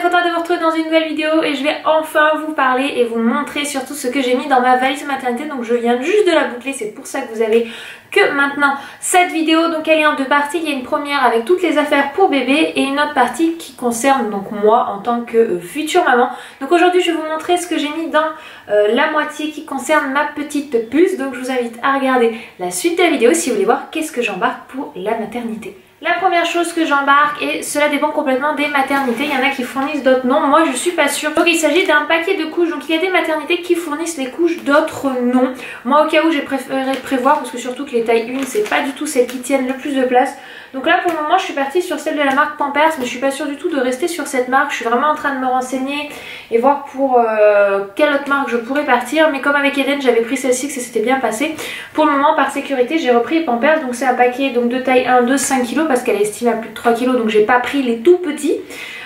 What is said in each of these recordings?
contente de vous retrouver dans une nouvelle vidéo et je vais enfin vous parler et vous montrer surtout ce que j'ai mis dans ma valise maternité. Donc je viens juste de la boucler, c'est pour ça que vous avez que maintenant cette vidéo. Donc elle est en deux parties, il y a une première avec toutes les affaires pour bébé et une autre partie qui concerne donc moi en tant que future maman. Donc aujourd'hui je vais vous montrer ce que j'ai mis dans la moitié qui concerne ma petite puce. Donc je vous invite à regarder la suite de la vidéo si vous voulez voir qu'est-ce que j'embarque pour la maternité. La première chose que j'embarque, et cela dépend complètement des maternités, il y en a qui fournissent, d'autres non, moi je suis pas sûre. Donc il s'agit d'un paquet de couches, donc il y a des maternités qui fournissent les couches, d'autres non. Moi au cas où j'ai préféré prévoir, parce que surtout que les tailles 1 c'est pas du tout celles qui tiennent le plus de place. Donc là pour le moment je suis partie sur celle de la marque Pampers, mais je suis pas sûre du tout de rester sur cette marque. Je suis vraiment en train de me renseigner et voir pour quelle autre marque je pourrais partir. Mais comme avec Eden j'avais pris celle-ci, que ça s'était bien passé, pour le moment par sécurité j'ai repris Pampers. Donc c'est un paquet donc de taille 1 de 5 kg parce qu'elle est estimée à plus de 3 kg, donc j'ai pas pris les tout petits.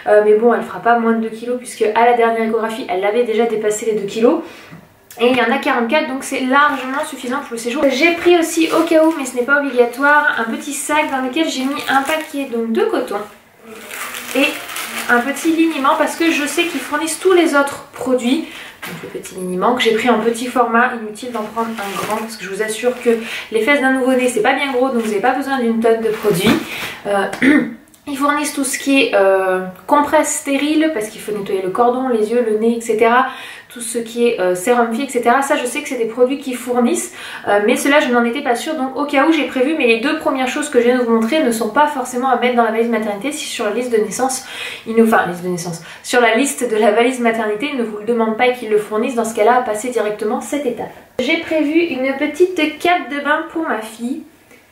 Mais bon, elle fera pas moins de 2 kg puisque à la dernière échographie elle avait déjà dépassé les 2 kg. Et il y en a 44, donc c'est largement suffisant pour le séjour. J'ai pris aussi au cas où, mais ce n'est pas obligatoire, un petit sac dans lequel j'ai mis un paquet donc de coton et un petit liniment parce que je sais qu'ils fournissent tous les autres produits. Donc le petit liniment que j'ai pris en petit format, inutile d'en prendre un grand parce que je vous assure que les fesses d'un nouveau-né c'est pas bien gros, donc vous n'avez pas besoin d'une tonne de produits. Ils fournissent tout ce qui est compresse stérile parce qu'il faut nettoyer le cordon, les yeux, le nez, etc. Tout ce qui est sérum fille, etc. Ça je sais que c'est des produits qu'ils fournissent, mais cela je n'en étais pas sûre, donc au cas où j'ai prévu. Mais les deux premières choses que je viens de vous montrer ne sont pas forcément à mettre dans la valise maternité. Si sur la liste de naissance, sur la liste de la valise maternité, ils ne vous le demandent pas et qu'ils le fournissent, dans ce cas là à passer directement cette étape. J'ai prévu une petite cape de bain pour ma fille.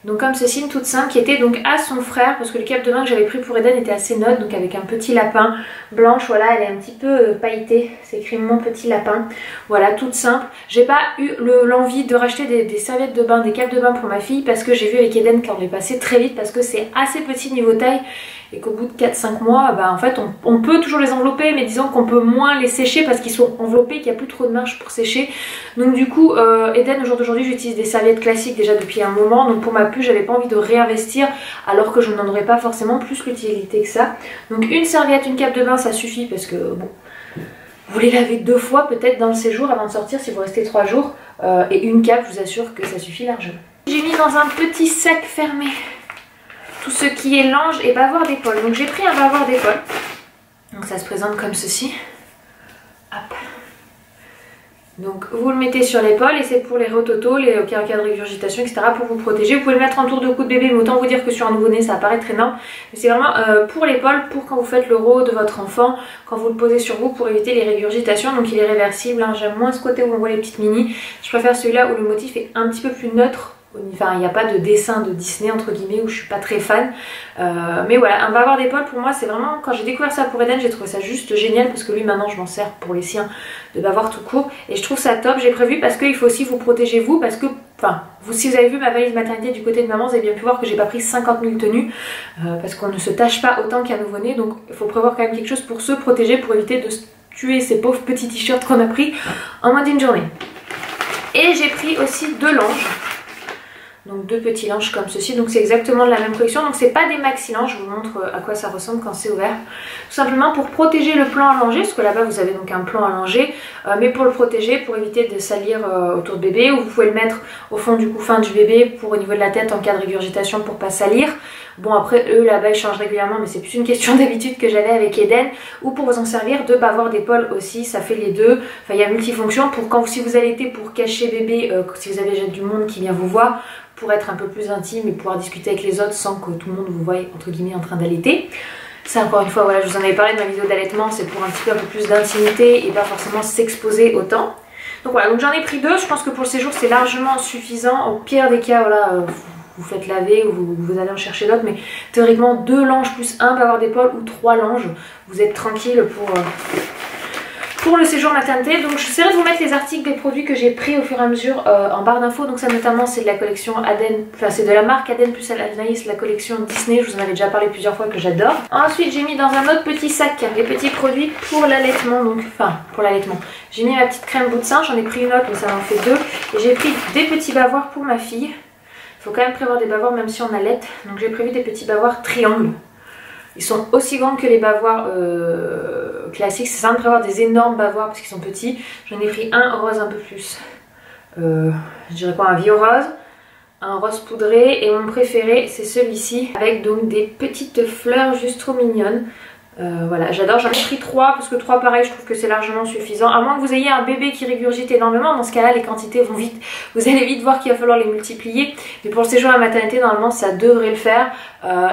Donc comme ceci, une toute simple qui était donc à son frère, parce que le cape de bain que j'avais pris pour Eden était assez neutre, donc avec un petit lapin blanche, voilà, elle est un petit peu pailletée, c'est écrit mon petit lapin, voilà, toute simple. J'ai pas eu l'envie de racheter des serviettes de bain, des capes de bain pour ma fille, parce que j'ai vu avec Eden qu'on les passait très vite, parce que c'est assez petit niveau taille, et qu'au bout de 4-5 mois, bah en fait on peut toujours les envelopper, mais disons qu'on peut moins les sécher parce qu'ils sont enveloppés, qu'il n'y a plus trop de marge pour sécher. Donc du coup Eden au jour d'aujourd'hui j'utilise des serviettes classiques déjà depuis un moment, donc pour ma puce j'avais pas envie de réinvestir alors que je n'en aurais pas forcément plus l'utilité que ça. Donc une serviette, une cape de bain ça suffit parce que bon, vous les lavez 2 fois peut-être dans le séjour avant de sortir si vous restez 3 jours, et une cape je vous assure que ça suffit largement. J'ai mis dans un petit sac fermé tout ce qui est linge et bavoir d'épaule. Donc j'ai pris un bavoir d'épaule. Donc ça se présente comme ceci. Hop. Donc vous le mettez sur l'épaule et c'est pour les rototos, les cas de régurgitation, etc. pour vous protéger. Vous pouvez le mettre en tour de cou de bébé, mais autant vous dire que sur un nouveau-né ça va paraître énorme. Mais c'est vraiment pour l'épaule, pour quand vous faites le rot de votre enfant, quand vous le posez sur vous pour éviter les régurgitations. Donc il est réversible, hein. J'aime moins ce côté où on voit les petites mini. Je préfère celui-là où le motif est un petit peu plus neutre. Enfin il n'y a pas de dessin de Disney entre guillemets où je suis pas très fan, mais voilà, un bavoir d'épaule pour moi c'est vraiment, quand j'ai découvert ça pour Eden j'ai trouvé ça juste génial parce que lui maintenant je m'en sers pour les siens de bavoir tout court et je trouve ça top. J'ai prévu parce qu'il faut aussi vous protéger vous, parce que enfin si vous avez vu ma valise maternité du côté de maman vous avez bien pu voir que j'ai pas pris 50 000 tenues parce qu'on ne se tâche pas autant qu'un nouveau-né, donc il faut prévoir quand même quelque chose pour se protéger, pour éviter de tuer ces pauvres petits t-shirts qu'on a pris en moins d'une journée. Et j'ai pris aussi 2 langes. Donc 2 petits linges comme ceci, donc c'est exactement de la même collection, donc c'est pas des maxi linges, je vous montre à quoi ça ressemble quand c'est ouvert. Tout simplement pour protéger le plan allongé, parce que là-bas vous avez donc un plan allongé, mais pour le protéger, pour éviter de salir autour de bébé, ou vous pouvez le mettre au fond du couffin du bébé pour au niveau de la tête en cas de régurgitation pour pas salir. Bon après eux là-bas ils changent régulièrement, mais c'est plus une question d'habitude que j'avais avec Eden, ou pour vous en servir de bavoir d'épaule aussi, ça fait les deux. Enfin il y a multifonction pour quand, si vous allaitez, pour cacher bébé, si vous avez déjà du monde qui vient vous voir, pour être un peu plus intime et pouvoir discuter avec les autres sans que tout le monde vous voie entre guillemets en train d'allaiter. Ça encore une fois, voilà, je vous en avais parlé dans ma vidéo d'allaitement, c'est pour un petit peu plus d'intimité et pas forcément s'exposer autant. Donc voilà, donc j'en ai pris 2, je pense que pour le séjour c'est largement suffisant. Au pire des cas, voilà, vous faites laver ou vous allez en chercher d'autres, mais théoriquement 2 langes plus 1 bavoir d'épaule ou 3 langes, vous êtes tranquille pour le séjour maternité. Donc j'essaierai de vous mettre les articles des produits que j'ai pris au fur et à mesure en barre d'infos. Donc ça notamment c'est de la collection Aden, enfin c'est de la marque Aden plus Anaïs, la collection Disney, je vous en avais déjà parlé plusieurs fois que j'adore. Ensuite j'ai mis dans un autre petit sac les petits produits pour l'allaitement, donc enfin pour l'allaitement. J'ai mis ma petite crème bout de sein, j'en ai pris une autre mais ça m'en fait 2. Et j'ai pris des petits bavoirs pour ma fille. Il faut quand même prévoir des bavoirs même si on allaite, donc j'ai prévu des petits bavoirs triangles. Ils sont aussi grands que les bavoirs classiques. C'est ça de prévoir des énormes bavoirs parce qu'ils sont petits. J'en ai pris un rose un peu plus, je dirais quoi, un vieux rose, un rose poudré, et mon préféré c'est celui-ci avec donc des petites fleurs juste trop mignonnes. Voilà, j'adore, j'en ai pris 3 parce que 3 pareil je trouve que c'est largement suffisant, à moins que vous ayez un bébé qui régurgite énormément. Dans ce cas là les quantités vont vite, vous allez vite voir qu'il va falloir les multiplier, mais pour le séjour à la maternité normalement ça devrait le faire.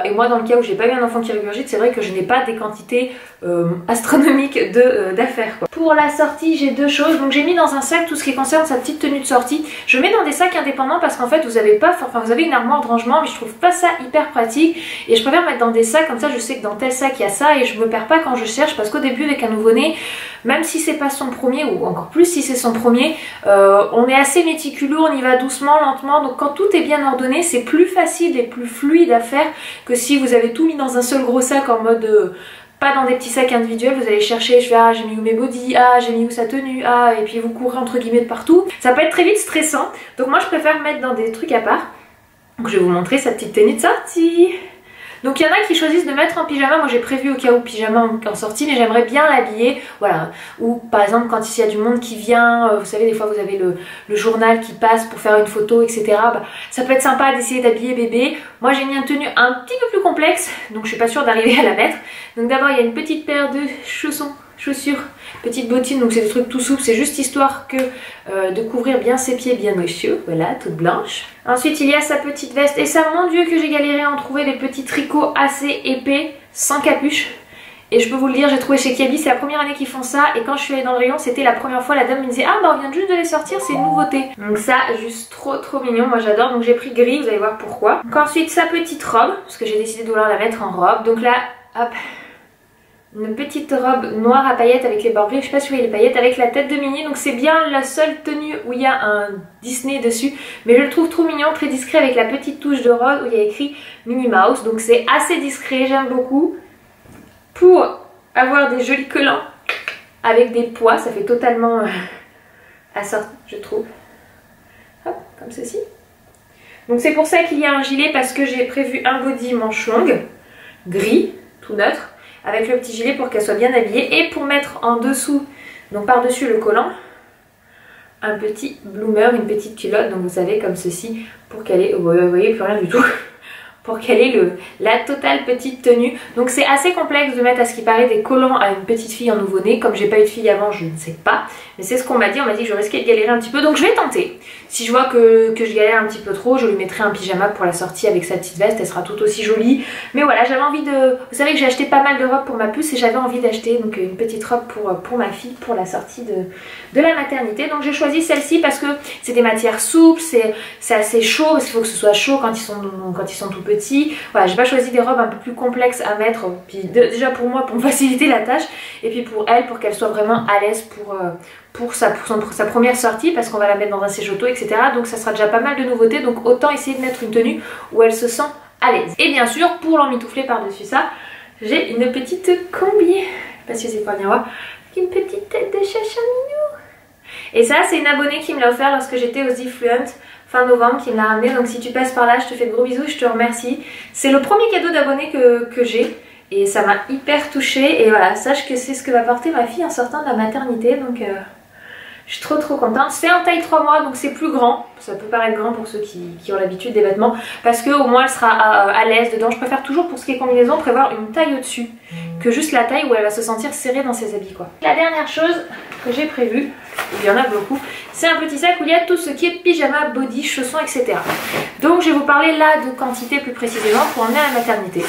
Et moi dans le cas où j'ai pas eu un enfant qui régurgite, c'est vrai que je n'ai pas des quantités astronomiques d'affaires. Pour la sortie j'ai 2 choses, donc j'ai mis dans un sac tout ce qui concerne sa petite tenue de sortie. Je mets dans des sacs indépendants parce qu'en fait vous avez pas, enfin vous avez une armoire de rangement, mais je trouve pas ça hyper pratique, et je préfère mettre dans des sacs comme ça, je sais que dans tel sac il y a ça et je me perds pas quand je cherche, parce qu'au début avec un nouveau-né, même si c'est pas son premier, ou encore plus si c'est son premier, on est assez méticuleux, on y va doucement, lentement, donc quand tout est bien ordonné c'est plus facile et plus fluide à faire que si vous avez tout mis dans un seul gros sac en mode pas dans des petits sacs individuels. Vous allez chercher, je fais ah j'ai mis où mes bodys, ah j'ai mis où sa tenue, ah, et puis vous courez entre guillemets de partout, ça peut être très vite stressant, donc moi je préfère mettre dans des trucs à part. Donc je vais vous montrer sa petite tenue de sortie. Donc il y en a qui choisissent de mettre en pyjama, moi j'ai prévu au cas où pyjama en sortie, mais j'aimerais bien l'habiller, voilà. Ou par exemple quand il y a du monde qui vient, vous savez des fois vous avez le journal qui passe pour faire une photo, etc. Bah, ça peut être sympa d'essayer d'habiller bébé. Moi j'ai mis une tenue un petit peu plus complexe, donc je suis pas sûre d'arriver à la mettre. Donc d'abord il y a une petite paire de chaussures, petites bottines, donc c'est des trucs tout souples, c'est juste histoire que de couvrir bien ses pieds bien au chaud, voilà, toute blanche. Ensuite il y a sa petite veste, et ça mon dieu que j'ai galéré à en trouver des petits tricots assez épais, sans capuche. Et je peux vous le dire, j'ai trouvé chez Kiabi, c'est la première année qu'ils font ça, et quand je suis allée dans le rayon, c'était la première fois, la dame me disait ah bah on vient juste de les sortir, c'est une nouveauté. Donc ça, juste trop mignon, moi j'adore, donc j'ai pris gris, vous allez voir pourquoi. Donc ensuite sa petite robe, parce que j'ai décidé de vouloir la mettre en robe, donc là, hop, une petite robe noire à paillettes avec les bords gris, je sais pas si vous voyez les paillettes, avec la tête de Minnie, donc c'est bien la seule tenue où il y a un Disney dessus, mais je le trouve trop mignon, très discret, avec la petite touche de rose où il y a écrit Minnie Mouse, donc c'est assez discret, j'aime beaucoup. Pour avoir des jolis collants avec des pois, ça fait totalement assorti, je trouve. Hop, comme ceci. Donc c'est pour ça qu'il y a un gilet, parce que j'ai prévu un body manche longue, gris, tout neutre, avec le petit gilet pour qu'elle soit bien habillée, et pour mettre en dessous, donc par dessus le collant, un petit bloomer, une petite culotte, donc vous savez comme ceci, pour qu'elle ait, vous voyez plus rien du tout, pour qu'elle ait la totale petite tenue. Donc c'est assez complexe de mettre à ce qui paraît des collants à une petite fille en nouveau-né. Comme j'ai pas eu de fille avant, je ne sais pas, mais c'est ce qu'on m'a dit, on m'a dit que je risquais de galérer un petit peu, donc je vais tenter. Si je vois que je galère un petit peu trop, je lui mettrai un pyjama pour la sortie avec sa petite veste, elle sera tout aussi jolie. Mais voilà, j'avais envie de... Vous savez que j'ai acheté pas mal de robes pour ma puce, et j'avais envie d'acheter donc une petite robe pour ma fille pour la sortie de la maternité. Donc j'ai choisi celle-ci parce que c'est des matières souples, c'est assez chaud, parce qu'il faut que ce soit chaud quand ils sont tout petits. Voilà, j'ai pas choisi des robes un peu plus complexes à mettre, puis déjà pour moi pour me faciliter la tâche, et puis pour elle, pour qu'elle soit vraiment à l'aise pour sa première sortie, parce qu'on va la mettre dans un siège-auto, etc. Donc ça sera déjà pas mal de nouveautés, donc autant essayer de mettre une tenue où elle se sent à l'aise. Et bien sûr, pour l'emmitoufler par-dessus ça, j'ai une petite combi, je sais pas si vous allez bien voir, avec une petite tête de chacha minou. Et ça, c'est une abonnée qui me l'a offert lorsque j'étais aux Fluent fin novembre, qui me l'a ramené. Donc si tu passes par là, je te fais de gros bisous, je te remercie. C'est le premier cadeau d'abonné que j'ai, et ça m'a hyper touchée. Et voilà, sache que c'est ce que va porter ma fille en sortant de la maternité, donc je suis trop contente. C'est en taille 3 mois, donc c'est plus grand. Ça peut paraître grand pour ceux qui ont l'habitude des vêtements, parce que au moins elle sera à l'aise dedans. Je préfère toujours, pour ce qui est combinaison, prévoir une taille au-dessus que juste la taille où elle va se sentir serrée dans ses habits, quoi. La dernière chose que j'ai prévue, il y en a beaucoup, c'est un petit sac où il y a tout ce qui est pyjama, body, chaussons, etc. Donc je vais vous parler là de quantité plus précisément pour emmener à la maternité.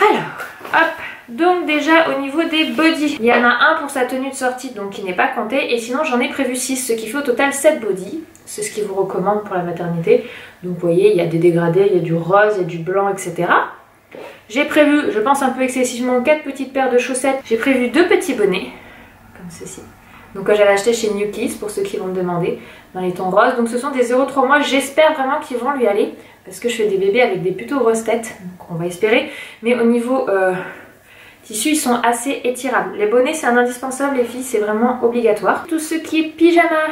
Alors, hop. Donc déjà au niveau des bodys, il y en a un pour sa tenue de sortie, donc qui n'est pas compté, et sinon j'en ai prévu 6, ce qui fait au total 7 bodys. C'est ce qu'ils vous recommandent pour la maternité. Donc vous voyez, il y a des dégradés, il y a du rose, il y a du blanc, etc. J'ai prévu, je pense un peu excessivement, 4 petites paires de chaussettes. J'ai prévu 2 petits bonnets, comme ceci. Donc que j'avais acheté chez New Kids, pour ceux qui vont me demander, dans les tons roses. Donc ce sont des 0,3 mois, j'espère vraiment qu'ils vont lui aller, parce que je fais des bébés avec des plutôt grosses têtes, donc on va espérer. Mais au niveau... tissus, ils sont assez étirables. Les bonnets c'est un indispensable les filles, c'est vraiment obligatoire. Tout ce qui est pyjama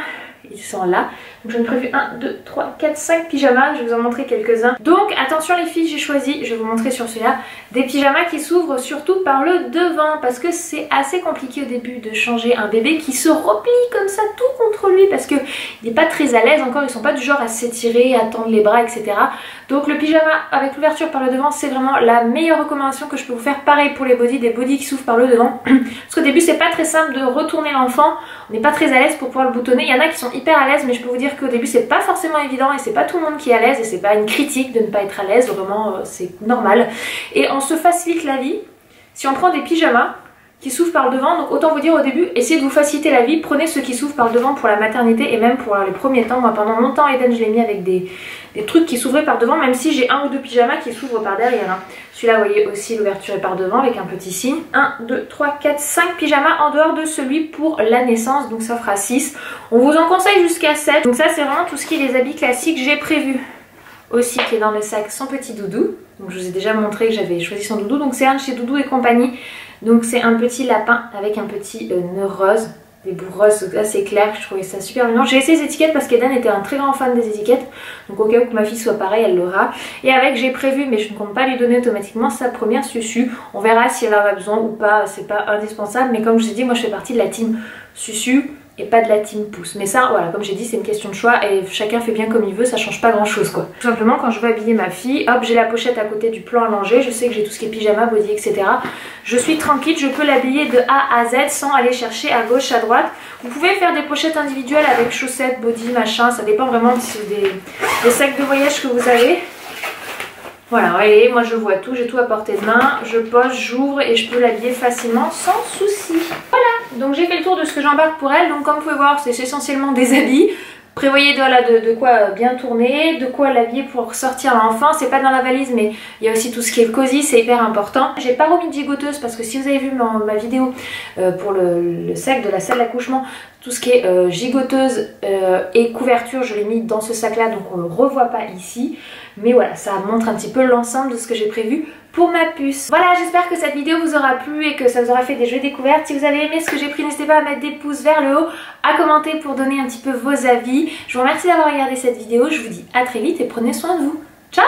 ils sont là. Donc j'en ai prévu 1, 2, 3, 4, 5 pyjamas, je vais vous en montrer quelques-uns. Donc attention les filles, j'ai choisi, je vais vous montrer sur celui-là, des pyjamas qui s'ouvrent surtout par le devant parce que c'est assez compliqué au début de changer un bébé qui se replie comme ça tout contre lui parce qu'il n'est pas très à l'aise encore, ils sont pas du genre à s'étirer, à tendre les bras, etc. Donc le pyjama avec l'ouverture par le devant, c'est vraiment la meilleure recommandation que je peux vous faire. Pareil pour les bodys, des bodys qui s'ouvrent par le devant. Parce qu'au début c'est pas très simple de retourner l'enfant, on n'est pas très à l'aise pour pouvoir le boutonner. Il y en a qui sont hyper à l'aise, mais je peux vous dire qu'au début c'est pas forcément évident et c'est pas tout le monde qui est à l'aise et c'est pas une critique de ne pas être à l'aise, vraiment c'est normal. Et on se facilite la vie si on prend des pyjamas qui s'ouvrent par le devant. Donc autant vous dire au début, essayez de vous faciliter la vie, prenez ceux qui s'ouvrent par le devant pour la maternité et même pour les premiers temps. Moi pendant longtemps Eden je l'ai mis avec des trucs qui s'ouvraient par devant, même si j'ai un ou deux pyjamas qui s'ouvrent par derrière, hein. Celui-là vous voyez aussi l'ouverture est par devant avec un petit signe. 1, 2, 3, 4, 5 pyjamas en dehors de celui pour la naissance, donc ça fera 6. On vous en conseille jusqu'à 7. Donc ça c'est vraiment tout ce qui est les habits classiques. J'ai prévu aussi qui est dans le sac son petit doudou. Donc je vous ai déjà montré que j'avais choisi son doudou, donc c'est un de chez Doudou et compagnie. Donc c'est un petit lapin avec un petit nœud rose, des bouts roses assez clairs, je trouvais ça super mignon. J'ai essayé les étiquettes parce qu'Eden était un très grand fan des étiquettes, donc au cas où que ma fille soit pareille elle l'aura. Et avec j'ai prévu, mais je ne compte pas lui donner automatiquement sa première susu, on verra si elle en a besoin ou pas, c'est pas indispensable, mais comme je vous ai dit moi je fais partie de la team susu et pas de la team pouce. Mais ça voilà, comme j'ai dit c'est une question de choix et chacun fait bien comme il veut, ça change pas grand chose quoi. Tout simplement quand je veux habiller ma fille, hop j'ai la pochette à côté du plan allongé, je sais que j'ai tout ce qui est pyjama, body etc. Je suis tranquille, je peux l'habiller de A à Z sans aller chercher à gauche, à droite. Vous pouvez faire des pochettes individuelles avec chaussettes, body, machin, ça dépend vraiment des sacs de voyage que vous avez. Voilà, voyez, moi je vois tout, j'ai tout à portée de main, je pose, j'ouvre et je peux l'habiller facilement sans souci. Voilà, donc j'ai fait le tour de ce que j'embarque pour elle, donc comme vous pouvez voir c'est essentiellement des habits. Prévoyez de quoi bien tourner, de quoi l'habiller pour sortir l'enfant. C'est pas dans la valise mais il y a aussi tout ce qui est cosy, c'est hyper important. J'ai pas remis de gigoteuse parce que si vous avez vu ma vidéo pour le sac de la salle d'accouchement, tout ce qui est gigoteuse et couverture je l'ai mis dans ce sac là donc on le revoit pas ici. Mais voilà, ça montre un petit peu l'ensemble de ce que j'ai prévu pour ma puce. Voilà, j'espère que cette vidéo vous aura plu et que ça vous aura fait des jolies découvertes. Si vous avez aimé ce que j'ai pris, n'hésitez pas à mettre des pouces vers le haut, à commenter pour donner un petit peu vos avis. Je vous remercie d'avoir regardé cette vidéo, je vous dis à très vite et prenez soin de vous. Ciao!